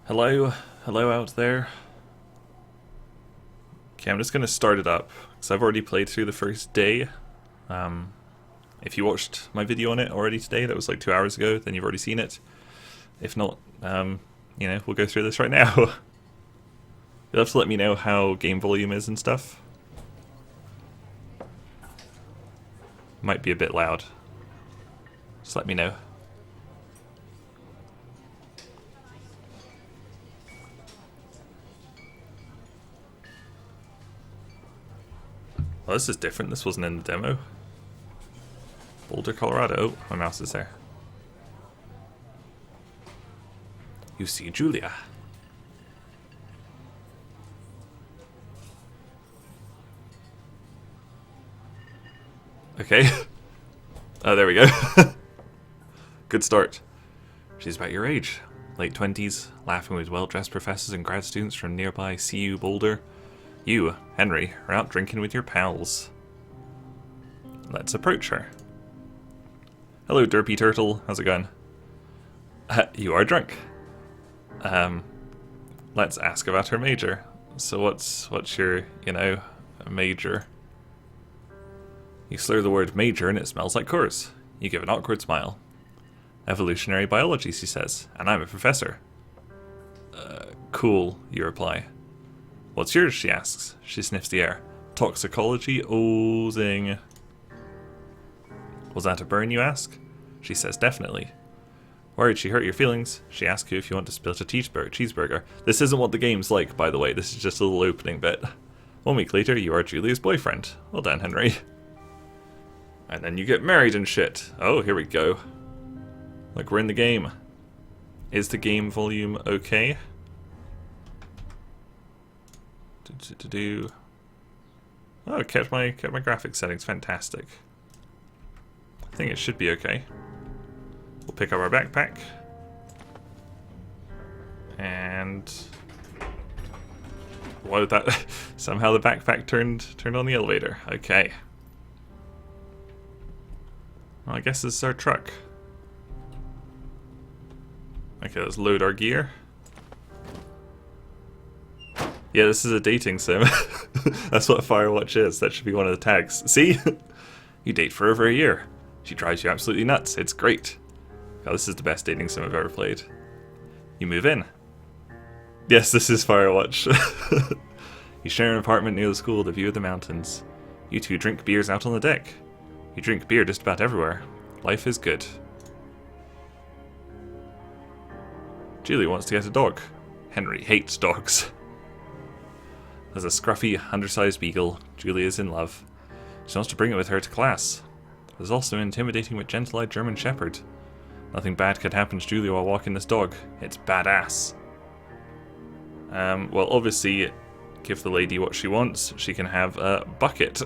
Hello? Hello out there? Okay, I'm just going to start it up, because I've already played through the first day. If you watched my video on it already today, that was like 2 hours ago, then you've already seen it. If not, we'll go through this right now. You'll have to let me know how game volume is and stuff. Might be a bit loud. Just let me know. Well, this is different. This wasn't in the demo. Boulder, Colorado. Oh, my mouse is there. You see Julia. Okay. Oh, there we go. Good start. She's about your age. Late 20s, laughing with well-dressed professors and grad students from nearby CU Boulder. You, Henry, are out drinking with your pals. Let's approach her. Hello, Derpy Turtle. How's it going? You are drunk. Let's ask about her major. So what's your, major? You slur the word major and it smells like Coors. You give an awkward smile. Evolutionary biology, she says, and I'm a professor. Cool, you reply. What's yours, she asks. She sniffs the air. Toxicology? Oh, zing. Was that a burn, you ask? She says, definitely. Worried she hurt your feelings, she asks you if you want to split a cheeseburger. This isn't what the game's like, by the way. This is just a little opening bit. 1 week later, you are Julia's boyfriend. Well done, Henry. And then you get married and shit. Oh, here we go. Look, we're in the game. Is the game volume okay? Oh, kept my graphics settings. Fantastic. I think it should be okay. We'll pick up our backpack. And why did that somehow the backpack turned on the elevator. Okay. Well, I guess this is our truck. Okay, let's load our gear. Yeah, this is a dating sim. That's what Firewatch is. That should be one of the tags. See? You date for over a year. She drives you absolutely nuts. It's great. God, this is the best dating sim I've ever played. You move in. Yes, this is Firewatch. You share an apartment near the school with a view of the mountains. You two drink beers out on the deck. You drink beer just about everywhere. Life is good. Julie wants to get a dog. Henry hates dogs. There's a scruffy, undersized beagle. Julie is in love. She wants to bring it with her to class. There's also an intimidating but gentle-eyed German shepherd. Nothing bad could happen to Julie while walking this dog. It's badass. Well, obviously, give the lady what she wants. She can have a Bucket.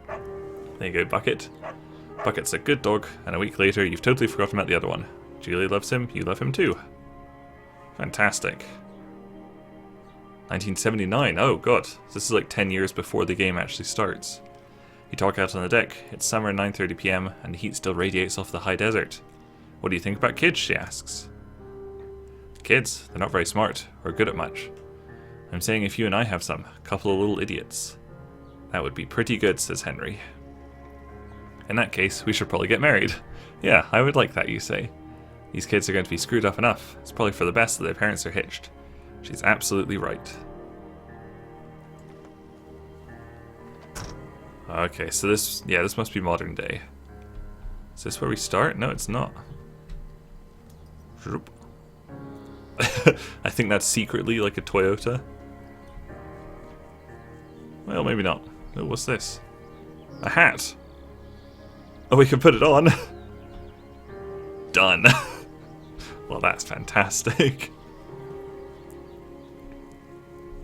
There you go, Bucket. Bucket's a good dog, and a week later, you've totally forgotten about the other one. Julie loves him, you love him too. Fantastic. 1979, oh god. This is like 10 years before the game actually starts. You talk out on the deck. It's summer, 9:30 PM, and the heat still radiates off the high desert. What do you think about kids, she asks. Kids? They're not very smart, or good at much. I'm saying if you and I have some, a couple of little idiots. That would be pretty good, says Henry. In that case, we should probably get married. Yeah, I would like that, you say. These kids are going to be screwed up enough. It's probably for the best that their parents are hitched. She's absolutely right. Okay, so this must be modern day. Is this where we start? No, it's not. I think that's secretly like a Toyota. Well, maybe not. Oh, what's this? A hat. Oh, we can put it on. Done. Well, that's fantastic.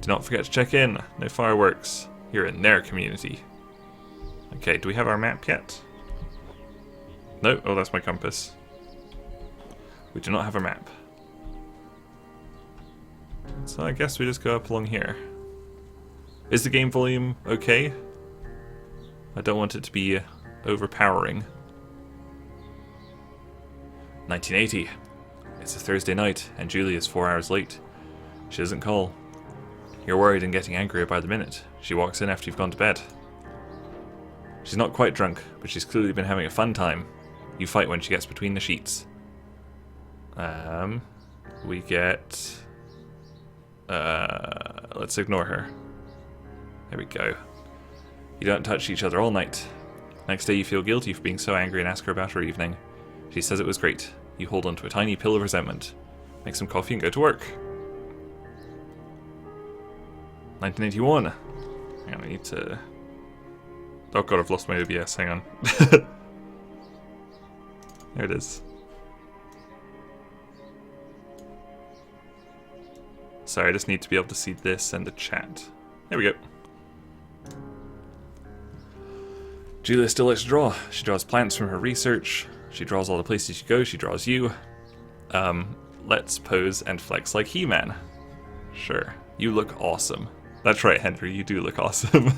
Do not forget to check in. No fireworks. You're in their community. Okay, do we have our map yet? No. Oh, that's my compass. We do not have a map. So I guess we just go up along here. Is the game volume okay? I don't want it to be overpowering. 1980. It's a Thursday night, and Julie is 4 hours late. She doesn't call. You're worried and getting angrier by the minute. She walks in after you've gone to bed. She's not quite drunk, but she's clearly been having a fun time. You fight when she gets between the sheets. We get... let's ignore her. There we go. You don't touch each other all night. Next day you feel guilty for being so angry and ask her about her evening. She says it was great. You hold onto a tiny pill of resentment. Make some coffee and go to work. 1981. Hang on, I need to... Oh god, I've lost my OBS, hang on. There it is. Sorry, I just need to be able to see this and the chat. There we go. Julia still likes to draw. She draws plants from her research. She draws all the places she goes. She draws you. Let's pose and flex like He-Man. Sure. You look awesome. That's right, Henry. You do look awesome.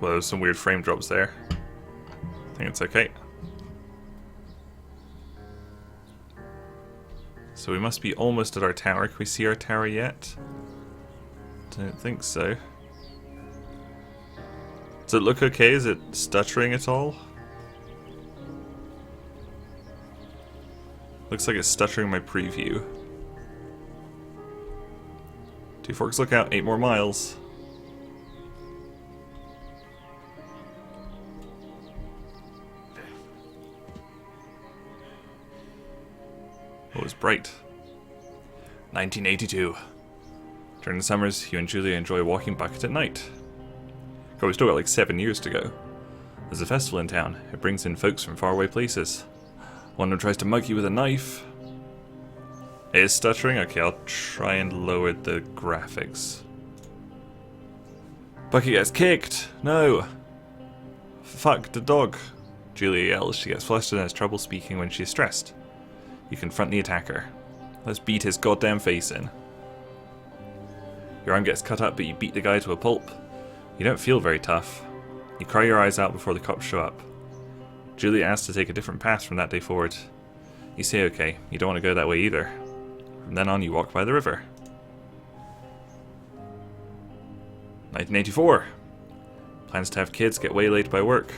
Well, there's some weird frame drops there. I think it's okay. So we must be almost at our tower. Can we see our tower yet? Don't think so. Does it look okay? Is it stuttering at all? Looks like it's stuttering my preview. 2 forks look out, 8 more miles. Oh, it was bright. 1982. During the summers, you and Julia enjoy walking bucket at night. God, we've still got like 7 years to go. There's a festival in town. It brings in folks from faraway places. One of them tries to mug you with a knife. It is stuttering? Okay, I'll try and lower the graphics. Bucky gets kicked! No! Fuck the dog! Julia yells. She gets flustered and has trouble speaking when she is stressed. You confront the attacker. Let's beat his goddamn face in. Your arm gets cut up, but you beat the guy to a pulp. You don't feel very tough. You cry your eyes out before the cops show up. Julia asks to take a different path from that day forward. You say okay, you don't want to go that way either. From then on you walk by the river. 1984. Plans to have kids get waylaid by work.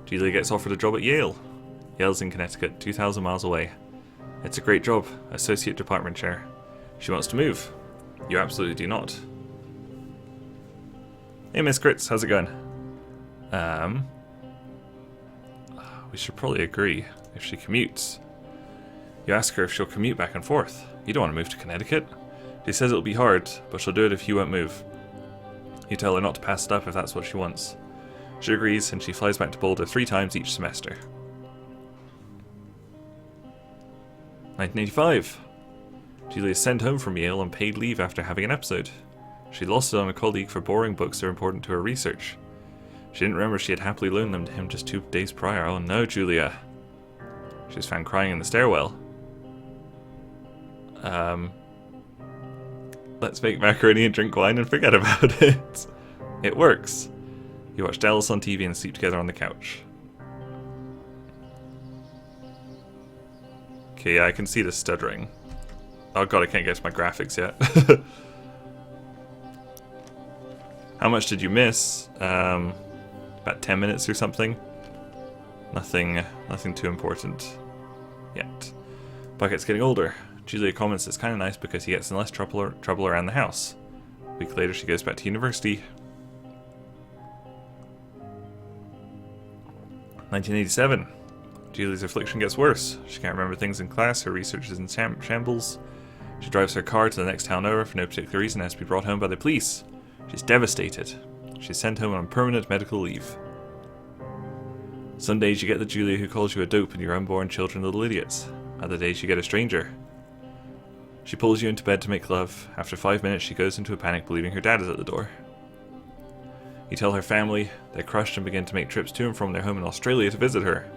Julia gets offered a job at Yale. Yale's in Connecticut, 2,000 miles away. It's a great job, associate department chair. She wants to move. You absolutely do not. Hey Miss Grits, how's it going? We should probably agree if she commutes. You ask her if she'll commute back and forth. You don't want to move to Connecticut. She says it'll be hard, but she'll do it if you won't move. You tell her not to pass it up if that's what she wants. She agrees, and she flies back to Boulder 3 times each semester. 1985. Julia is sent home from Yale on paid leave after having an episode. She lost it on a colleague for borrowing books that are important to her research. She didn't remember she had happily loaned them to him just 2 days prior. Oh no, Julia. She was found crying in the stairwell. Let's make macaroni and drink wine and forget about it. It works. You watch Dallas on TV and sleep together on the couch. Okay, yeah, I can see the stuttering. Oh god, I can't get to my graphics yet. How much did you miss? About 10 minutes or something. Nothing too important yet. Bucket's getting older. Julia comments it's kind of nice because he gets in less trouble around the house. A week later, she goes back to university. 1987. Julie's affliction gets worse. She can't remember things in class, her research is in shambles. She drives her car to the next town over for no particular reason and has to be brought home by the police. She's devastated. She's sent home on permanent medical leave. Some days you get the Julia who calls you a dope and your unborn children little idiots. Other days you get a stranger. She pulls you into bed to make love. After 5 minutes she goes into a panic believing her dad is at the door. You tell her family, they're crushed and begin to make trips to and from their home in Australia to visit her.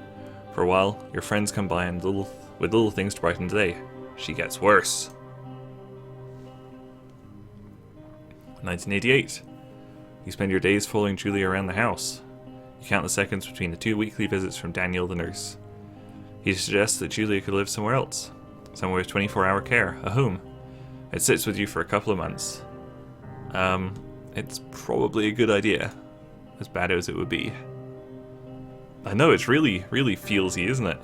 For a while, your friends come by and with little things to brighten the day. She gets worse. 1988. You spend your days following Julia around the house. You count the seconds between the 2 weekly visits from Daniel the nurse. He suggests that Julia could live somewhere else. Somewhere with 24-hour care, a home. It sits with you for a couple of months. It's probably a good idea. As bad as it would be. I know, it's really, really feelsy, isn't it?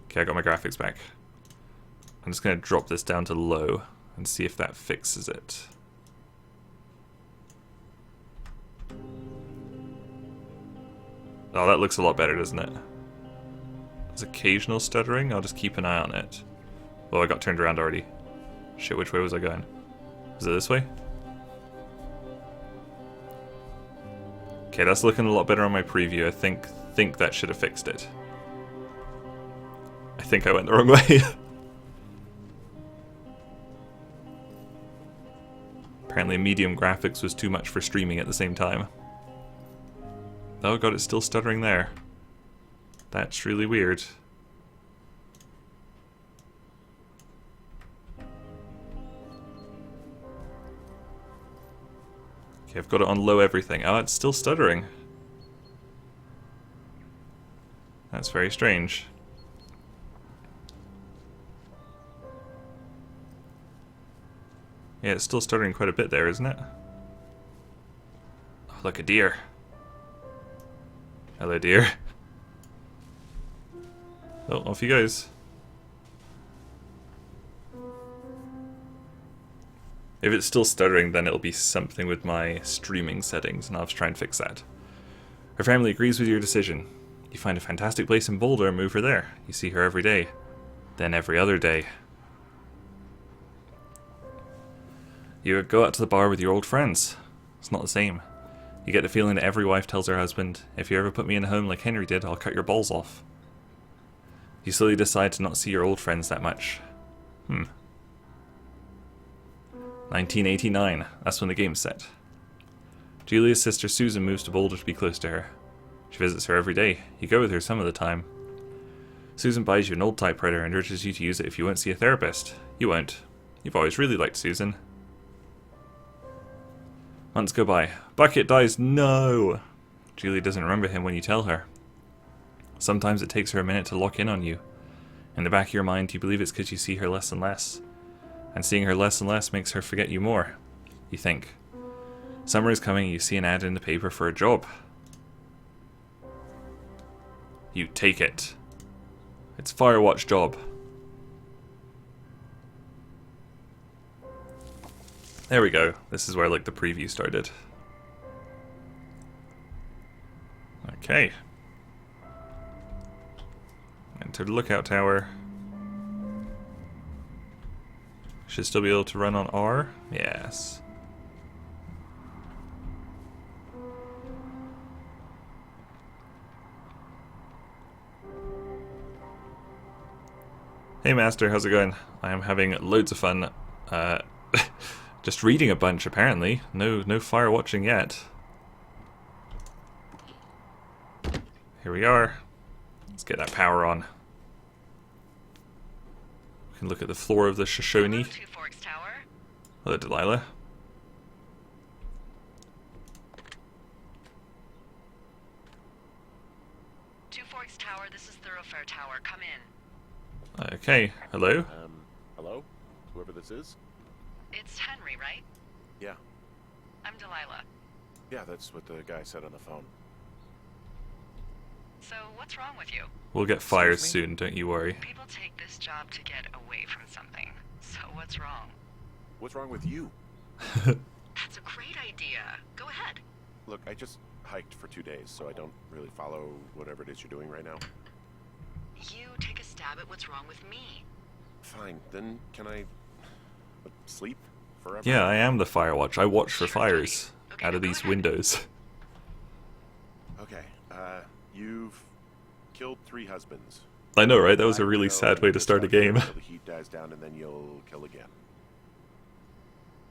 Okay, I got my graphics back. I'm just going to drop this down to low and see if that fixes it. Oh, that looks a lot better, doesn't it? There's occasional stuttering. I'll just keep an eye on it. Oh, I got turned around already. Shit, which way was I going? Was it this way? Okay, that's looking a lot better on my preview. I think that should have fixed it. I think I went the wrong way. Apparently medium graphics was too much for streaming at the same time. Oh god, it's still stuttering there. That's really weird. Okay, I've got it on low everything. Oh, it's still stuttering. That's very strange. Yeah, it's still stuttering quite a bit there, isn't it? Oh, look, a deer. Hello, deer. Oh, off he goes. If it's still stuttering, then it'll be something with my streaming settings, and I'll have to try and fix that. Her family agrees with your decision. You find a fantastic place in Boulder and move her there. You see her every day. Then every other day. You go out to the bar with your old friends. It's not the same. You get the feeling that every wife tells her husband, if you ever put me in a home like Henry did, I'll cut your balls off. You slowly decide to not see your old friends that much. 1989. That's when the game's set. Julia's sister Susan moves to Boulder to be close to her. She visits her every day. You go with her some of the time. Susan buys you an old typewriter and urges you to use it if you won't see a therapist. You won't. You've always really liked Susan. Months go by. Bucket dies. No! Julia doesn't remember him when you tell her. Sometimes it takes her a minute to lock in on you. In the back of your mind, you believe it's because you see her less and less. And seeing her less and less makes her forget you more. You think. Summer is coming and you see an ad in the paper for a job. You take it. It's Firewatch job. There we go. This is where like the preview started. Okay. Enter the lookout tower. Should still be able to run on R? Yes. Hey Master, how's it going? I am having loads of fun. Just reading a bunch apparently. No fire watching yet. Here we are. Let's get that power on. We can look at the floor of the Shoshone. Hello, Delilah. Two Forks Tower, this is Thoroughfare Tower. Come in. Okay, hello. Hello? Whoever this is? It's Henry, right? Yeah. I'm Delilah. Yeah, that's what the guy said on the phone. So, what's wrong with you? We'll get fired soon, don't you worry. People take this job to get away from something. So, what's wrong? What's wrong with you? That's a great idea. Go ahead. Look, I just hiked for 2 days, so I don't really follow whatever it is you're doing right now. You take a stab at what's wrong with me. Fine, then can I sleep forever? Yeah, I am the Firewatch. I watch for Sure, fires okay, out of go these ahead. windows. Okay, you've killed 3 husbands. I know, right? That was a really sad way to start a game. Until the heat dies down and then you'll kill again.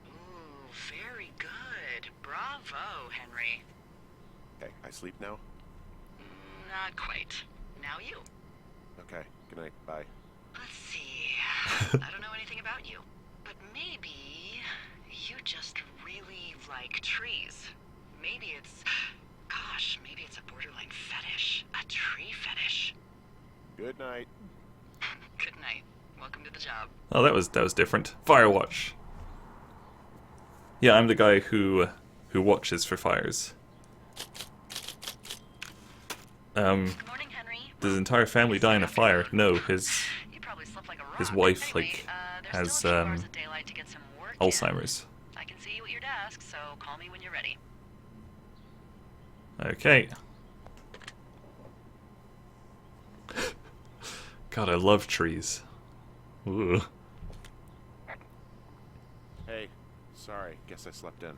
Ooh, very good. Bravo, Henry. Okay, I sleep now? Not quite. Now you. Okay, good night, bye. Let's see. I don't know anything about you, but maybe you just really like trees. Maybe it's... Gosh, maybe it's a borderline fetish. A tree fetish. Good night. Good night. Welcome to the job. Oh, that was different. Firewatch. Yeah, I'm the guy who watches for fires. Good morning, Henry. Does his entire family die in a fire? No, his You probably slept like a rock. his wife Anyway, like there's has still a few hours of daylight to get some work in. Alzheimer's. I can see you at your desk, so call me when you're ready. Okay. God, I love trees. Ooh. Hey, sorry. Guess I slept in.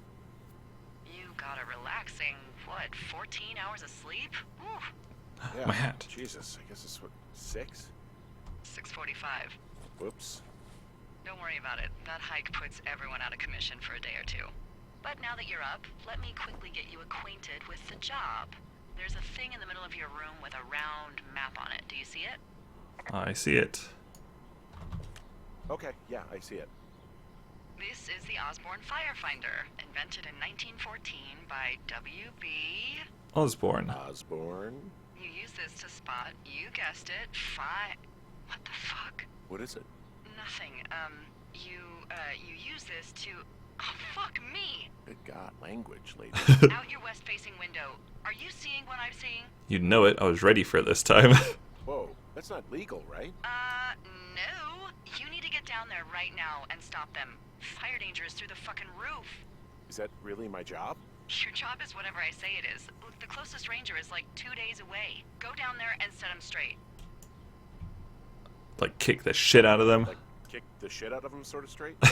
You got a relaxing, what, 14 hours of sleep? Ooh, Yeah. My hat. Jesus, I guess it's what, 6? 6:45. Whoops. Don't worry about it. That hike puts everyone out of commission for a day or two. But now that you're up, let me quickly get you acquainted with the job. There's a thing in the middle of your room with a round map on it. Do you see it? I see it. Okay, yeah, I see it. This is the Osborne Firefinder, invented in 1914 by W.B. Osborne. Osborne? You use this to spot, you guessed it, What the fuck? What is it? Nothing. You use this to... Oh, fuck me! Good God, language, lady. Out your west-facing window. Are you seeing what I'm seeing? You'd know it. I was ready for it this time. Whoa, that's not legal, right? No. You need to get down there right now and stop them. Fire danger is through the fucking roof. Is that really my job? Your job is whatever I say it is. Look, the closest ranger is like 2 days away. Go down there and set him straight. Like, kick the shit out of them. Like, kick the shit out of him sort of straight? No.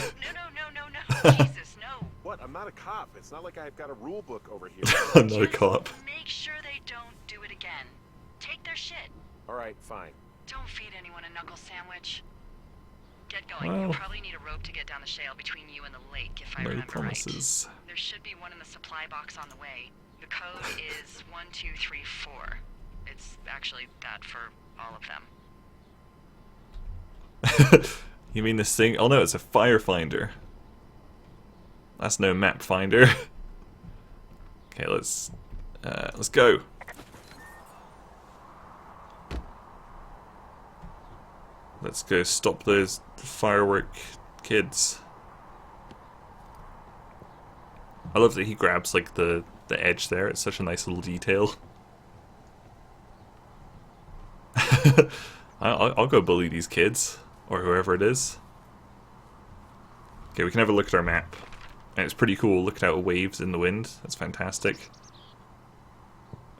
Jesus, no. What? I'm not a cop. It's not like I've got a rule book over here. I'm not a Just cop. Make sure they don't do it again. Take their shit. Alright, fine. Don't feed anyone a knuckle sandwich. Get going. Well. You'll probably need a rope to get down the shale between you and the lake, if I No remember promises. right. There should be one in the supply box on the way. The code is 1234. It's actually that for all of them. You mean this thing? Oh no, it's a firefinder. That's no map finder. Okay, let's go. Let's go stop those firework kids. I love that he grabs like the edge there. It's such a nice little detail. I'll go bully these kids or whoever it is. Okay, we can have a look at our map. And it's pretty cool. Look at how it waves in the wind. That's fantastic.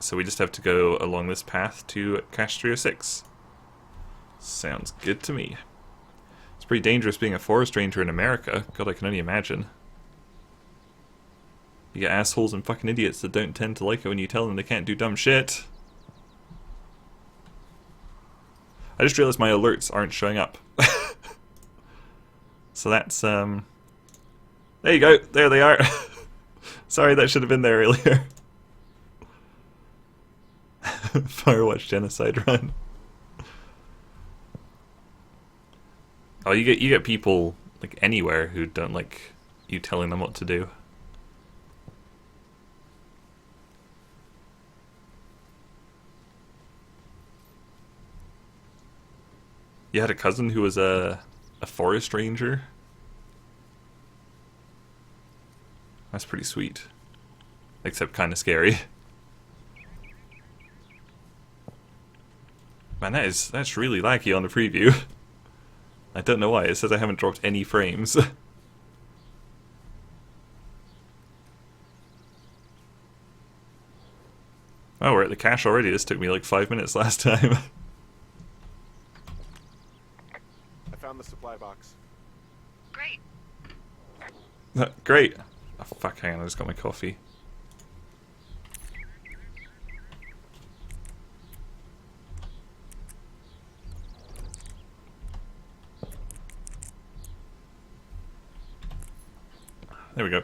So we just have to go along this path to Cache 306. Sounds good to me. It's pretty dangerous being a forest ranger in America. God, I can only imagine. You get assholes and fucking idiots that don't tend to like it when you tell them they can't do dumb shit. I just realized my alerts aren't showing up. So that's, there you go. There they are. Sorry, that should have been there earlier. Firewatch genocide run. Oh, you get people like anywhere who don't like you telling them what to do. You had a cousin who was a forest ranger? That's pretty sweet. Except kind of scary. Man, that's really laggy on the preview. I don't know why. It says I haven't dropped any frames. Oh, we're at the cache already. This took me like 5 minutes last time. I found the supply box. Great. Great. Oh, fuck, hang on. I just got my coffee. There we go.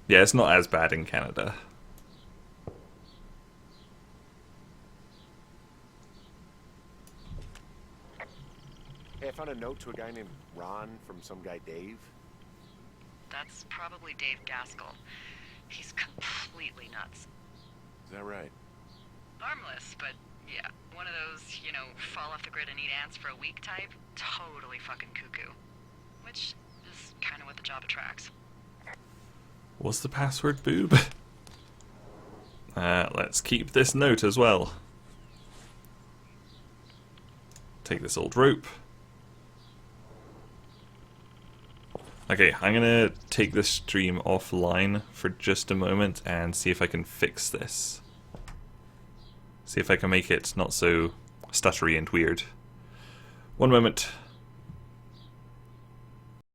Yeah, it's not as bad in Canada. Hey, I found a note to a guy named Ron from some guy Dave. that's probably Dave Gaskell. He's completely nuts. Is that right? Harmless, but yeah, one of those, you know, fall off the grid and eat ants for a week type. Totally fucking cuckoo. Which is kind of what the job attracts. What's the password, boob? Let's keep this note as well. Take this old rope. Okay, I'm gonna take this stream offline for just a moment and see if I can fix this. See if I can make it not so stuttery and weird. One moment.